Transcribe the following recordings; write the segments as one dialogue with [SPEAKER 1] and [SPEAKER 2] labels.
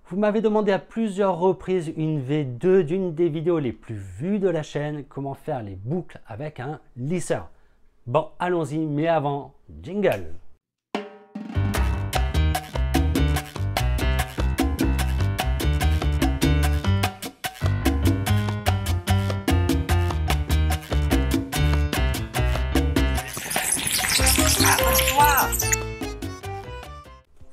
[SPEAKER 1] Vous m'avez demandé à plusieurs reprises une V2 d'une des vidéos les plus vues de la chaîne, comment faire les boucles avec un lisseur. Bon, allons-y, mais avant, jingle.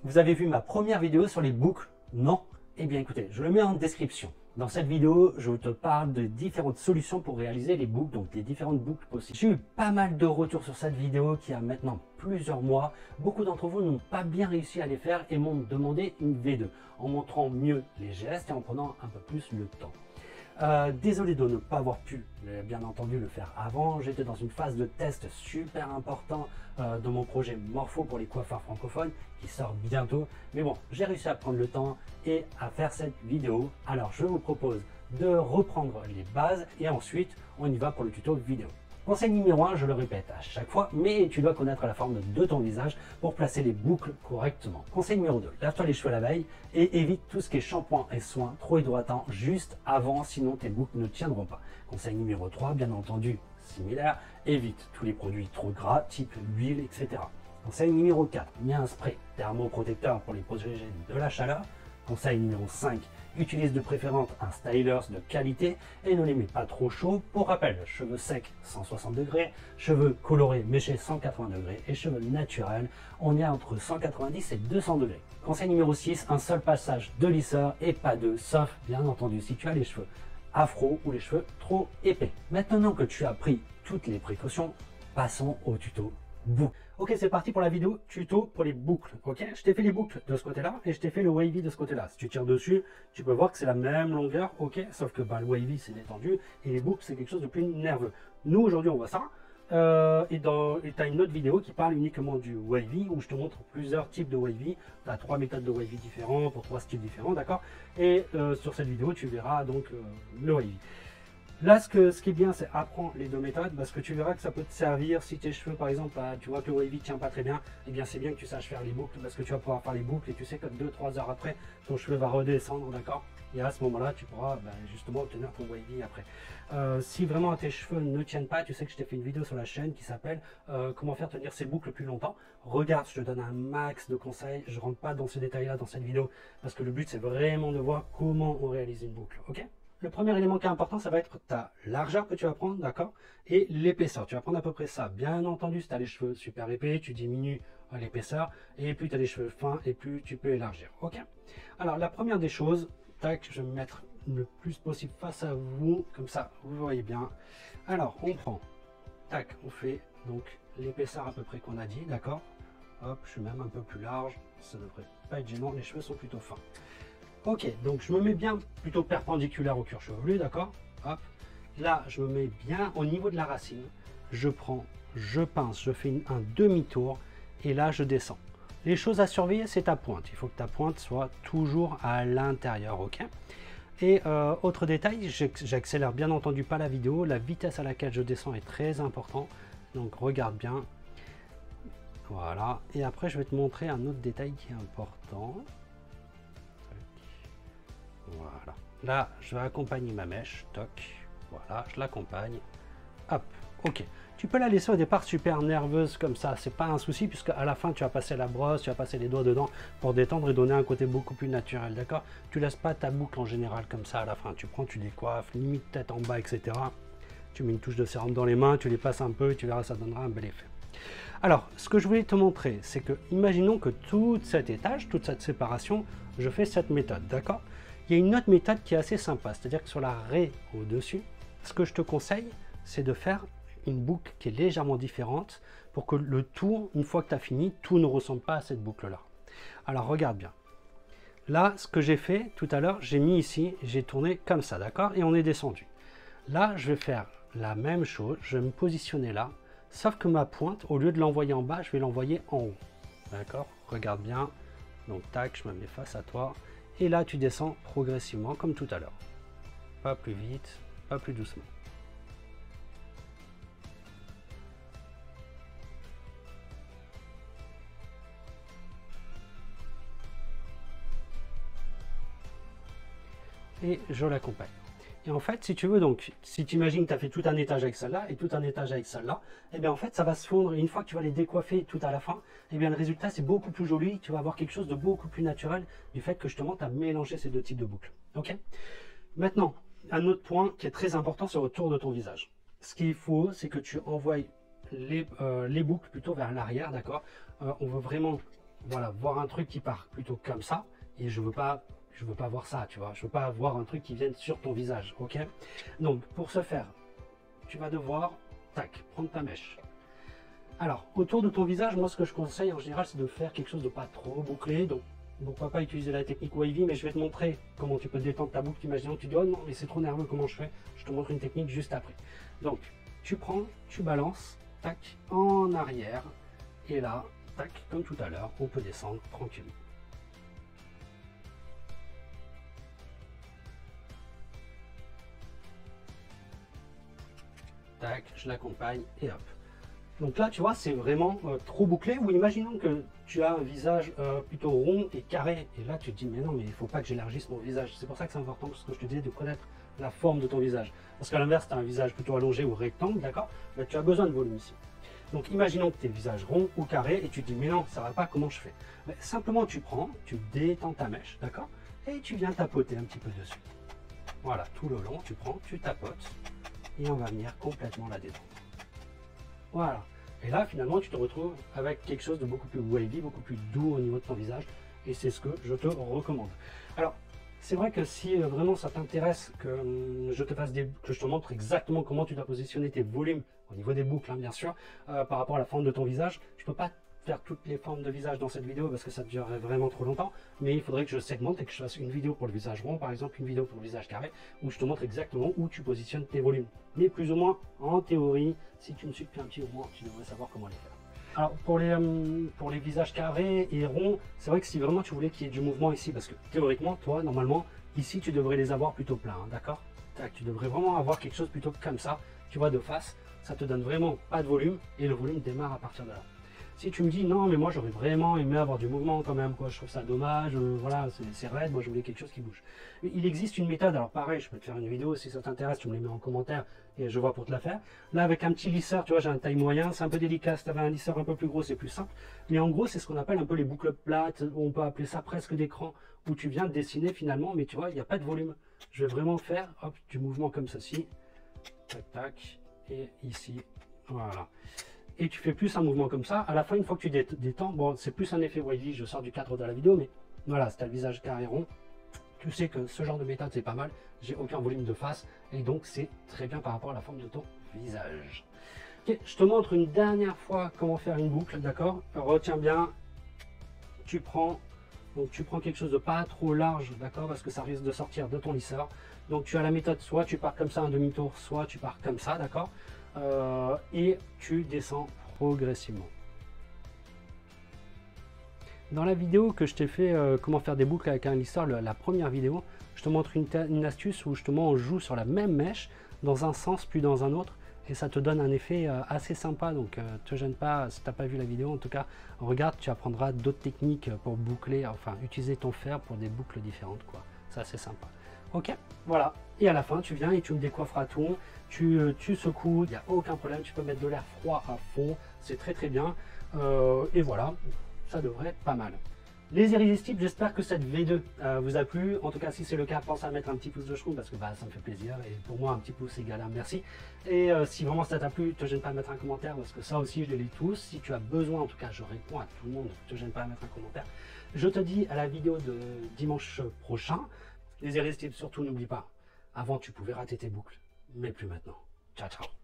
[SPEAKER 1] Vous avez vu ma première vidéo sur les boucles? Non? Eh bien écoutez, je le mets en description. Dans cette vidéo, je te parle de différentes solutions pour réaliser les boucles, donc les différentes boucles possibles. J'ai eu pas mal de retours sur cette vidéo qui a maintenant plusieurs mois. Beaucoup d'entre vous n'ont pas bien réussi à les faire et m'ont demandé une V2 en montrant mieux les gestes et en prenant un peu plus le temps. Désolé de ne pas avoir pu, bien entendu, le faire avant. J'étais dans une phase de test super important de mon projet Morpho pour les coiffeurs francophones qui sort bientôt. Mais bon, j'ai réussi à prendre le temps et à faire cette vidéo. Alors, je vous propose de reprendre les bases et ensuite, on y va pour le tuto vidéo. Conseil numéro 1, je le répète à chaque fois, mais tu dois connaître la forme de ton visage pour placer les boucles correctement. Conseil numéro 2, lave-toi les cheveux la veille et évite tout ce qui est shampoing et soins trop hydratants juste avant, sinon tes boucles ne tiendront pas. Conseil numéro 3, bien entendu, similaire, évite tous les produits trop gras, type huile, etc. Conseil numéro 4, mets un spray thermoprotecteur pour les protéger de la chaleur. Conseil numéro 5, utilise de préférence un styler de qualité et ne les mets pas trop chauds. Pour rappel, cheveux secs 160 degrés, cheveux colorés méchés 180 degrés et cheveux naturels, on est entre 190 et 200 degrés. Conseil numéro 6, un seul passage de lisseur et pas deux, sauf bien entendu si tu as les cheveux afro ou les cheveux trop épais. Maintenant que tu as pris toutes les précautions, passons au tuto boucle. Ok, c'est parti pour la vidéo tuto pour les boucles. Ok, je t'ai fait les boucles de ce côté-là et je t'ai fait le wavy de ce côté-là. Si tu tires dessus, tu peux voir que c'est la même longueur. Ok, sauf que le wavy c'est détendu et les boucles c'est quelque chose de plus nerveux. Nous aujourd'hui on voit ça. Et tu as une autre vidéo qui parle uniquement du wavy où je te montre plusieurs types de wavy. Tu as 3 méthodes de wavy différents pour 3 styles différents, d'accord. Et sur cette vidéo tu verras donc le wavy. Là, ce qui est bien, c'est apprendre les deux méthodes parce que tu verras que ça peut te servir si tes cheveux, par exemple, tu vois que le wavy ne tient pas très bien, et bien c'est bien que tu saches faire les boucles parce que tu vas pouvoir faire les boucles et tu sais que 2-3 heures après, ton cheveu va redescendre, d'accord? Et à ce moment-là, tu pourras justement obtenir ton wavy après. Si vraiment tes cheveux ne tiennent pas, tu sais que je t'ai fait une vidéo sur la chaîne qui s'appelle comment faire tenir ses boucles plus longtemps. Regarde, je te donne un max de conseils. Je ne rentre pas dans ce détail-là dans cette vidéo parce que le but, c'est vraiment de voir comment on réalise une boucle, ok? Le premier élément qui est important, ça va être ta largeur que tu vas prendre, d'accord? Et l'épaisseur. Tu vas prendre à peu près ça. Bien entendu, si tu as les cheveux super épais, tu diminues l'épaisseur. Et plus tu as les cheveux fins, et plus tu peux élargir. Ok? Alors, la première des choses, tac, je vais me mettre le plus possible face à vous. Comme ça, vous voyez bien. Alors, on prend, tac, on fait donc l'épaisseur à peu près qu'on a dit, d'accord? Hop, je suis même un peu plus large. Ça devrait pas être gênant. Les cheveux sont plutôt fins. Ok, donc je me mets bien plutôt perpendiculaire au cuir chevelu, d'accord? Hop. Là, je me mets bien au niveau de la racine. Je prends, je pince, je fais un demi-tour et là, je descends. Les choses à surveiller, c'est ta pointe. Il faut que ta pointe soit toujours à l'intérieur, ok? Et autre détail, j'accélère bien entendu pas la vidéo. La vitesse à laquelle je descends est très important. Donc, regarde bien. Voilà. Et après, je vais te montrer un autre détail qui est important. Voilà, là je vais accompagner ma mèche, toc, voilà, je l'accompagne, hop, ok. Tu peux la laisser au départ super nerveuse comme ça, c'est pas un souci puisque à la fin tu vas passer la brosse, tu vas passer les doigts dedans pour détendre et donner un côté beaucoup plus naturel, d'accord? Tu laisses pas ta boucle en général comme ça à la fin, tu prends, tu décoiffes, limite tête en bas, etc. Tu mets une touche de sérum dans les mains, tu les passes un peu, tu verras, ça donnera un bel effet. Alors, ce que je voulais te montrer, c'est que, imaginons que tout cet étage, toute cette séparation, je fais cette méthode, d'accord? Il y a une autre méthode qui est assez sympa, c'est-à-dire que sur la raie au-dessus, ce que je te conseille, c'est de faire une boucle qui est légèrement différente pour que le tout, une fois que tu as fini, tout ne ressemble pas à cette boucle-là. Alors, regarde bien. Là, ce que j'ai fait tout à l'heure, j'ai mis ici, j'ai tourné comme ça, d'accord? Et on est descendu. Là, je vais faire la même chose, je vais me positionner là, sauf que ma pointe, au lieu de l'envoyer en bas, je vais l'envoyer en haut. D'accord? Regarde bien. Donc, tac, je me mets face à toi. Et là, tu descends progressivement comme tout à l'heure. Pas plus vite, pas plus doucement. et je l'accompagne. Et en fait, si tu veux, donc, si tu imagines que tu as fait tout un étage avec celle-là et tout un étage avec celle-là, et bien en fait, ça va se fondre. Et une fois que tu vas les décoiffer tout à la fin, et bien le résultat, c'est beaucoup plus joli. Tu vas avoir quelque chose de beaucoup plus naturel du fait que justement, tu as mélangé ces deux types de boucles. Ok. Maintenant, un autre point qui est très important, c'est autour de ton visage. Ce qu'il faut, c'est que tu envoies les boucles plutôt vers l'arrière, d'accord. On veut vraiment, voilà, voir un truc qui part plutôt comme ça. Et je veux pas voir ça, tu vois. Je veux pas avoir un truc qui vienne sur ton visage, ok. Donc, pour ce faire, tu vas devoir, tac, prendre ta mèche. Alors, autour de ton visage, moi, ce que je conseille en général, c'est de faire quelque chose de pas trop bouclé. Donc, pourquoi pas utiliser la technique wavy, mais je vais te montrer comment tu peux détendre ta boucle. Imaginons que tu dis, oh non, mais c'est trop nerveux, comment je fais? Je te montre une technique juste après. Donc, tu prends, tu balances, tac, en arrière, et là, tac, comme tout à l'heure, on peut descendre tranquillement. Tac, je l'accompagne et hop. Donc là, tu vois, c'est vraiment trop bouclé. Ou imaginons que tu as un visage plutôt rond et carré. Et là, tu te dis, mais non, mais il ne faut pas que j'élargisse mon visage. C'est pour ça que c'est important, ce que je te disais, de connaître la forme de ton visage. Parce qu'à l'inverse, tu as un visage plutôt allongé ou rectangle, d'accord? Mais tu as besoin de volume ici. Donc imaginons que tu es visage rond ou carré et tu te dis, mais non, ça ne va pas, comment je fais? Mais simplement, tu prends, tu détends ta mèche, d'accord? Et tu viens tapoter un petit peu dessus. Voilà, tout le long, tu prends, tu tapotes. Et on va venir complètement la détendre. Voilà. Et là, finalement, tu te retrouves avec quelque chose de beaucoup plus wavy, beaucoup plus doux au niveau de ton visage. Et c'est ce que je te recommande. Alors, c'est vrai que si vraiment ça t'intéresse que je te montre exactement comment tu dois positionner tes volumes au niveau des boucles, hein, bien sûr, par rapport à la forme de ton visage, je ne peux pas faire toutes les formes de visage dans cette vidéo parce que ça durerait vraiment trop longtemps, mais il faudrait que je segmente et que je fasse une vidéo pour le visage rond, par exemple une vidéo pour le visage carré, où je te montre exactement où tu positionnes tes volumes. Mais plus ou moins, en théorie, si tu me suis depuis un petit moment, tu devrais savoir comment les faire. Alors pour les visages carrés et ronds, c'est vrai que si vraiment tu voulais qu'il y ait du mouvement ici, parce que théoriquement, toi, normalement, ici tu devrais les avoir plutôt pleins, hein, d'accord? Tu devrais vraiment avoir quelque chose plutôt comme ça, tu vois, de face, ça te donne vraiment pas de volume, et le volume démarre à partir de là. Si tu me dis non mais moi j'aurais vraiment aimé avoir du mouvement quand même, quoi, je trouve ça dommage, voilà, c'est raide, moi je voulais quelque chose qui bouge. Mais il existe une méthode, alors pareil, je peux te faire une vidéo si ça t'intéresse, tu me les mets en commentaire et je vois pour te la faire. Là avec un petit lisseur, tu vois, j'ai un taille moyen, c'est un peu délicat, si tu avais un lisseur un peu plus gros c'est plus simple. Mais en gros c'est ce qu'on appelle un peu les boucles plates, on peut appeler ça presque d'écran, où tu viens de dessiner finalement, mais tu vois, il n'y a pas de volume. Je vais vraiment faire hop, du mouvement comme ceci, tac tac, et ici, voilà. Et tu fais plus un mouvement comme ça. À la fin, une fois que tu détends, bon, c'est plus un effet wavy, je sors du cadre de la vidéo, mais voilà, si tu as le visage carré rond, tu sais que ce genre de méthode, c'est pas mal. J'ai aucun volume de face, et donc c'est très bien par rapport à la forme de ton visage. Okay, je te montre une dernière fois comment faire une boucle, d'accord? Retiens bien, tu prends quelque chose de pas trop large, d'accord? Parce que ça risque de sortir de ton lisseur. Donc tu as la méthode, soit tu pars comme ça un demi-tour, soit tu pars comme ça, d'accord? Et tu descends progressivement. Dans la vidéo que je t'ai fait comment faire des boucles avec un lisseur, la première vidéo, je te montre une astuce où justement on joue sur la même mèche dans un sens puis dans un autre et ça te donne un effet assez sympa. Donc te gêne pas si tu n'as pas vu la vidéo, en tout cas regarde, tu apprendras d'autres techniques pour boucler, enfin utiliser ton fer pour des boucles différentes, quoi. C'est assez sympa. Ok, voilà. Et à la fin, tu viens et tu me décoifferas tout. Tu secoues, il n'y a aucun problème. Tu peux mettre de l'air froid à fond. C'est très très bien. Et voilà, ça devrait être pas mal. Les irrésistibles, j'espère que cette V2 vous a plu. En tout cas, si c'est le cas, pense à mettre un petit pouce de cheveux parce que bah, ça me fait plaisir. Et pour moi, un petit pouce égale un merci. Et si vraiment ça t'a plu, ne te gêne pas à mettre un commentaire parce que ça aussi, je les lis tous. Si tu as besoin, en tout cas, je réponds à tout le monde. Ne te gêne pas à mettre un commentaire. Je te dis à la vidéo de dimanche prochain. Les irrésistibles, surtout n'oublie pas, avant tu pouvais rater tes boucles, mais plus maintenant. Ciao, ciao.